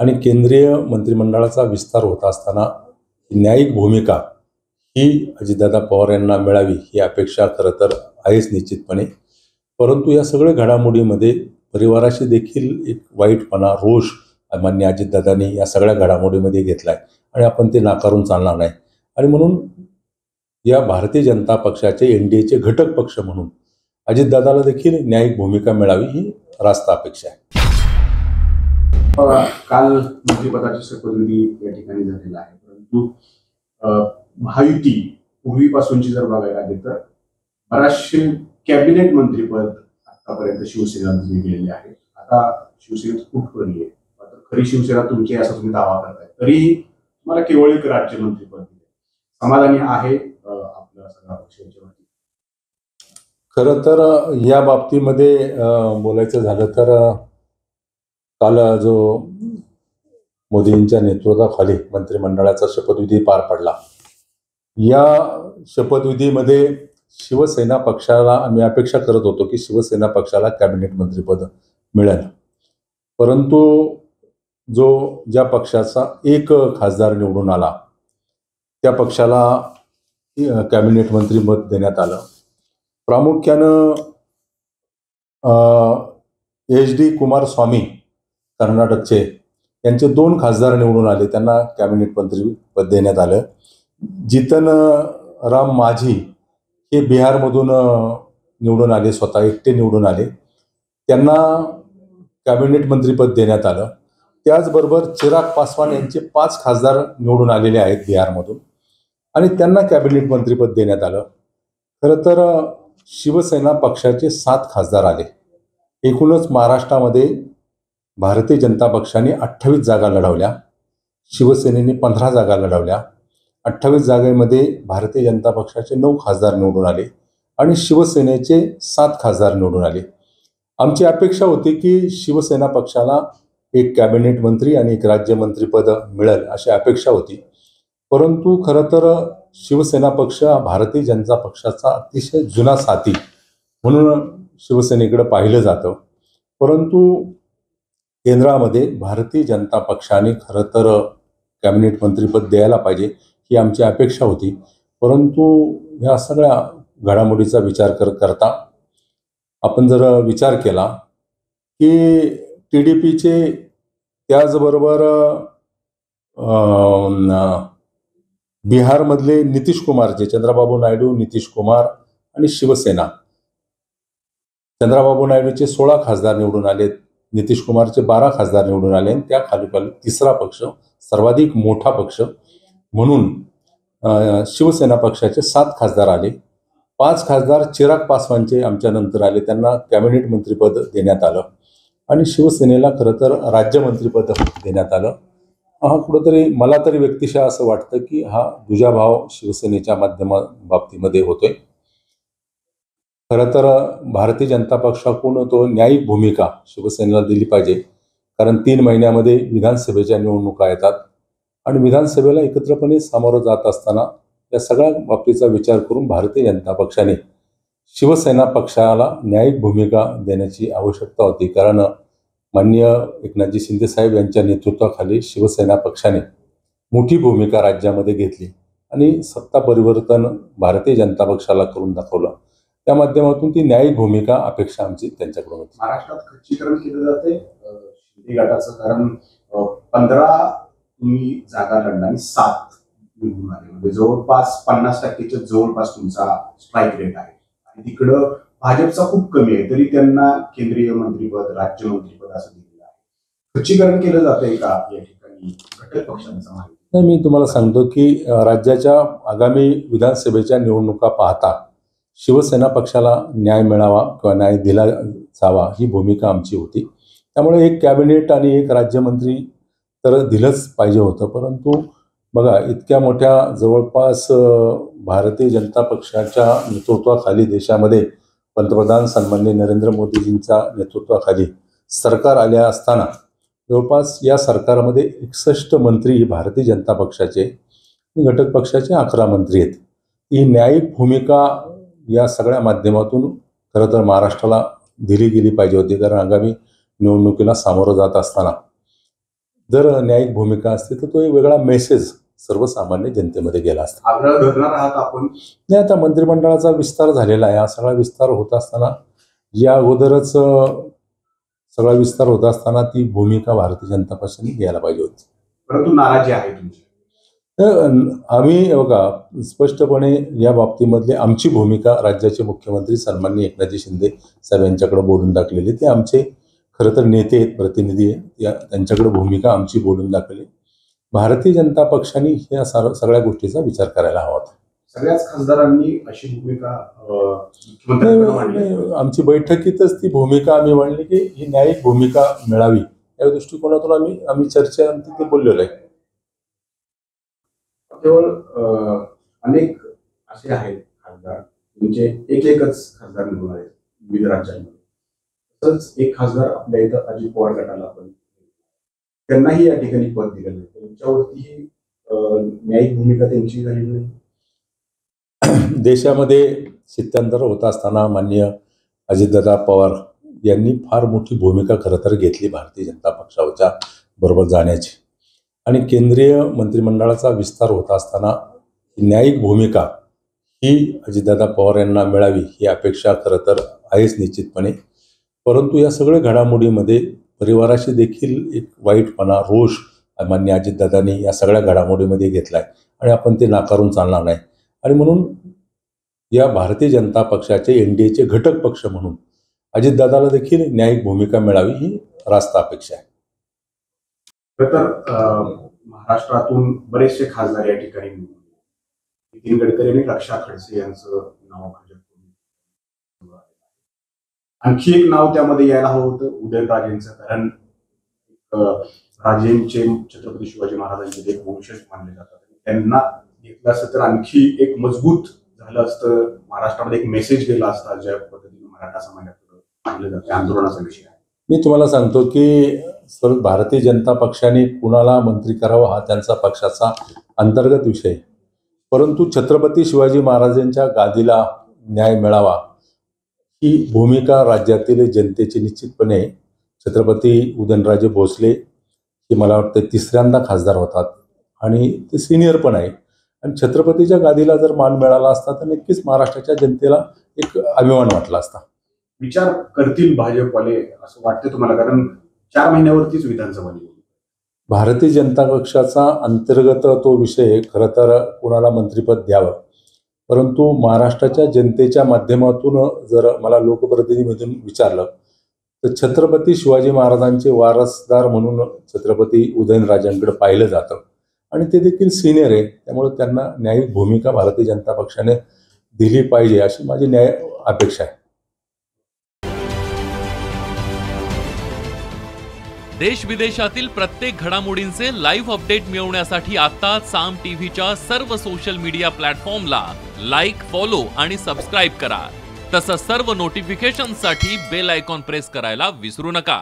आणि केंद्रीय मंत्रिमंडळाचा विस्तार होत असताना न्यायिक भूमिका ही अजितदादा पवार यांना मिळावी ही अपेक्षा खरं तर आहेच निश्चितपणे. परंतु या सगळ्या घडामोडीमध्ये परिवाराशी देखील एक वाईटपणा, रोष माननीय अजितदादांनी या सगळ्या घडामोडीमध्ये घेतला आहे आणि आपण ते नाकारून चालणार नाही. आणि म्हणून या भारतीय जनता पक्षाचे NDAचे घटक पक्ष म्हणून अजितदादाला देखील न्यायिक भूमिका मिळावी ही रास्त अपेक्षा आहे. काल मंत्रिपदाची शपथविधी या ठिकाणी झालेला आहे, परंतु महायुती पूर्वीपासूनची जर बघायला गेलं तर बराचसे कॅबिनेट मंत्रीपद आतापर्यंत शिवसेना गेलेले आहे. आता शिवसेनेत फूट पडली आहे, मात्र खरी शिवसेना तुमची असा तुम्ही दावा करताय, तरीही तुम्हाला केवळ एक राज्यमंत्रीपद दिले. समाधानी आहे आपल्या सगळ्या पक्षाच्या वतीने? खरं तर या बाबतीमध्ये बोलायचं झालं तर काल जो मोदींच्या नेतृत्वाखाली मंत्रिमंडळाचा शपथविधी पार पडला. या शपथविधीमध्ये शिवसेना पक्षाला आम्ही अपेक्षा करत होतो की शिवसेना पक्षाला कॅबिनेट मंत्रिपद मिळेल, परंतु ज्या पक्षाचा एक खासदार निवडून आला त्या पक्षाला कॅबिनेट मंत्रिपद देण्यात आलं. प्रामुख्यानं HD कुमारस्वामी कर्नाटकचे यांचे 2 खासदार निवडून आले, त्यांना कॅबिनेट मंत्रिपद देण्यात आलं. जितन राम माझी हे बिहारमधून निवडून आले, स्वतः एकटे निवडून आले, त्यांना कॅबिनेट मंत्रिपद देण्यात आलं. त्याचबरोबर चिराग पासवान यांचे 5 खासदार निवडून आलेले आहेत बिहारमधून आणि त्यांना कॅबिनेट मंत्रिपद देण्यात आलं. खरं तर शिवसेना पक्षाचे 7 खासदार आले. एकूणच महाराष्ट्रामध्ये भारतीय जनता पक्षाने 28 जागा लढवल्या, शिवसेनेने 15 जागा लढवल्या. 28 जागेमध्ये भारतीय जनता पक्षाचे 9 खासदार निवडून आले आणि शिवसेनेचे 7 खासदार निवडून आले. आमची अपेक्षा होती की शिवसेना पक्षाला एक कॅबिनेट मंत्री आणि एक राज्यमंत्रीपद मिळेल अशी अपेक्षा होती. परंतु खरं तर शिवसेना पक्ष भारतीय जनता पक्षाचा अतिशय जुना साथी म्हणून शिवसेनेकडे पाहिलं जातं. परंतु केंद्रामध्ये भारतीय जनता पक्षाने खरं तर कॅबिनेट मंत्रिपद द्यायला पाहिजे ही आमची अपेक्षा होती. परंतु ह्या सगळ्या घडामोडीचा विचार करता आपण जर विचार केला की TDPचे त्याचबरोबर बिहारमधले नितीश कुमारचे चंद्राबाबू नायडू, नितीश कुमार आणि शिवसेना, चंद्राबाबू नायडूचे 16 खासदार निवडून आले, नितीश कुमारचे 12 खासदार निवडून आले आणि त्या खाली तिसरा पक्ष सर्वाधिक मोठा पक्ष म्हणून शिवसेना पक्षाचे 7 खासदार आले. 5 खासदार चिराग पासवानचे आमच्या नंतर आले, त्यांना कॅबिनेट मंत्रिपद देण्यात आलं आणि शिवसेनेला खरं तर राज्यमंत्रीपद देण्यात आलं. हा कुठंतरी मला तरी व्यक्तिशः असं वाटतं की हा दुजाभाव शिवसेनेच्या बाबतीमध्ये होतोय. खरं तर भारतीय जनता पक्षाकडून तो न्यायिक भूमिका शिवसेनेला दिली पाहिजे, कारण 3 महिन्यामध्ये विधानसभेच्या निवडणुका येतात आणि विधानसभेला एकत्रपणे सामोरं जात असताना या सगळ्या बाबतीचा विचार करून भारतीय जनता पक्षाने शिवसेना पक्षाला न्यायिक भूमिका देण्याची आवश्यकता होती. कारण माननीय एकनाथजी शिंदे साहेब यांच्या नेतृत्वाखाली शिवसेना पक्षाने मोठी भूमिका राज्यामध्ये घेतली आणि सत्ता परिवर्तन भारतीय जनता पक्षाला करून दाखवलं. त्या माध्यमातून ती न्यायिक भूमिका अपेक्षा आमची त्यांच्याकडून होती. महाराष्ट्रात खच्चीकरण केलं जाते शिंदे गटाचं, कारण 15 तुम्ही जागा लढला आणि 7 निवडून आले, म्हणजे जवळपास 50%च्या जवळपास तुमचा स्ट्राईक रेट आहे. आणि तिकडं भाजपचा खूप कमी आहे, तरी त्यांना केंद्रीय मंत्रीपद, राज्यमंत्रीपद असं दिलेलं आहे. खच्चीकरण केलं जातंय का या ठिकाणी घटक पक्षांचं? नाही, मी तुम्हाला सांगतो की राज्याच्या आगामी विधानसभेच्या निवडणुका पाहता शिवसेना पक्षाला न्याय मिळावा किंवा न्याय दिला जावा ही भूमिका आमची होती. त्यामुळे एक कॅबिनेट आणि एक राज्यमंत्री तर दिलंच पाहिजे होतं. परंतु बघा, इतक्या मोठ्या जवळपास भारतीय जनता पक्षाच्या नेतृत्वाखाली देशामध्ये पंतप्रधान सन्माननीय नरेंद्र मोदीजींच्या नेतृत्वाखाली सरकार आल्या असताना जवळपास या सरकारमध्ये 61 मंत्री भारतीय जनता पक्षाचे, घटक पक्षाचे 11 मंत्री आहेत. ही न्यायिक भूमिका या सगळ्या माध्यमातून खरं तर महाराष्ट्राला दिली गेली पाहिजे होती, कारण आगामी निवडणुकीला सामोरं जात असताना जर न्यायिक भूमिका असते तर तो एक वेगळा मेसेज सर्वसामान्य जनतेमध्ये गेला असता. आग्रह धरणार आहात आपण? नाही, आता मंत्रिमंडळाचा विस्तार झालेला आहे. हा सगळा विस्तार होत असताना या अगोदरच सगळा विस्तार होत असताना ती भूमिका भारतीय जनता पक्षाने घ्यायला पाहिजे होती. परंतु नाराजी आहे तुमची. आम्ही बघा स्पष्टपणे या बाबतीमधली आमची भूमिका राज्याचे मुख्यमंत्री सन्माननीय एकनाथजी शिंदे साहेब यांच्याकडे बोलून दाखलेली. ते आमचे खरं तर नेते आहेत, प्रतिनिधी आहेत. त्यांच्याकडे भूमिका आमची बोलून दाखवली. भारतीय जनता पक्षाने या सगळ्या गोष्टीचा विचार करायला हवा होता. सगळ्याच खासदारांनी अशी भूमिका मुख्यमंत्र्यांकडे मांडली. आमची बैठकीतच ती भूमिका आम्ही मांडली की ही न्यायिक भूमिका मिळावी या दृष्टिकोनातून आम्ही चर्चेनंतर ते बोललेलो आहे. केवळ अनेक असे आहेत खासदार म्हणजे एकच खासदार निवडून आहेत विविध राज्यांमध्ये. तसंच एक खासदार आपल्या इथं अजित पवार गटाला आपण त्यांनाही या ठिकाणी पद दिलं नाही. त्यांच्यावरती न्यायिक भूमिका त्यांची झालेली नाही. देशामध्ये स्थित्यंतर होत असताना माननीय अजितदादा पवार यांनी फार मोठी भूमिका खरं तर घेतली भारतीय जनता पक्षाच्या बरोबर जाण्याची. आणि केंद्रीय मंत्रिमंडळाचा विस्तार होत असताना न्यायिक भूमिका ही अजितदादा पवार यांना मिळावी ही अपेक्षा खरं तर आहेच निश्चितपणे. परंतु या सगळ्या घडामोडीमध्ये परिवाराशी देखील एक वाईटपणा, रोष माननीय अजितदादांनी या सगळ्या घडामोडीमध्ये घेतला आहे आणि आपण ते नाकारून चालणार नाही. आणि म्हणून या भारतीय जनता पक्षाचे NDAचे घटक पक्ष म्हणून अजितदादाला देखील न्यायिक भूमिका मिळावी ही रास्त अपेक्षा आहे. तर महाराष्ट्रातून बरेचसे खासदार या ठिकाणी नितीन गडकरी आणि रक्षा खडसे यांचं नाव आणखी एक नाव त्यामध्ये यायला हवं होतं उदयनराजेंचं. कारण राजेंचे छत्रपती शिवाजी महाराजांचे एक वंशज मानले जातात. त्यांना घेतलं असतं तर आणखी एक मजबूत झालं असतं. महाराष्ट्रामध्ये एक मेसेज गेला असता ज्या पद्धतीने मराठा समाजाकडे मानलं जातं. आंदोलनाचा विषय आहे. मी तुम्हाला सांगतो की भारतीय जनता पक्षाने कुणाला मंत्री करावं हा त्यांचा पक्षाचा अंतर्गत विषय. परंतु छत्रपती शिवाजी महाराजांच्या गादीला न्याय मिळावा ही भूमिका राज्यातील जनतेची निश्चितपणे. छत्रपती उदयनराजे भोसले हे मला वाटतं तिसऱ्यांदा खासदार होतात आणि ते सिनियर पण आहे. आणि छत्रपतीच्या गादीला जर मान मिळाला असता तर नक्कीच महाराष्ट्राच्या जनतेला एक अभिमान वाटला असता. विचार करतील भाजपवाले असं वाटतं तुम्हाला? कारण 4 महिन्यावरतीच विधानसभा निवडणूक. भारतीय जनता पक्षाचा अंतर्गत तो विषय खरं तर कोणाला मंत्रिपद द्यावं. परंतु महाराष्ट्राच्या जनतेच्या माध्यमातून जर मला लोकप्रतिनिधीमधून विचारलं तर छत्रपती शिवाजी महाराजांचे वारसदार म्हणून छत्रपती उदयनराजांकडे पाहिलं जातं आणि ते देखील सिनियर आहे. त्यामुळे त्यांना न्यायिक भूमिका भारतीय जनता पक्षाने दिली पाहिजे अशी माझी अपेक्षा आहे. देश विदेशातील प्रत्येक घडामोडींचे लाईव्ह अपडेट मिळवण्यासाठी आता साम टीव्हीच्या सर्व सोशल मीडिया प्लॅटफॉर्मला लाईक, फॉलो आणि सबस्क्राईब करा. तसंच सर्व नोटिफिकेशनसाठी बेल आयकॉन प्रेस करायला विसरू नका.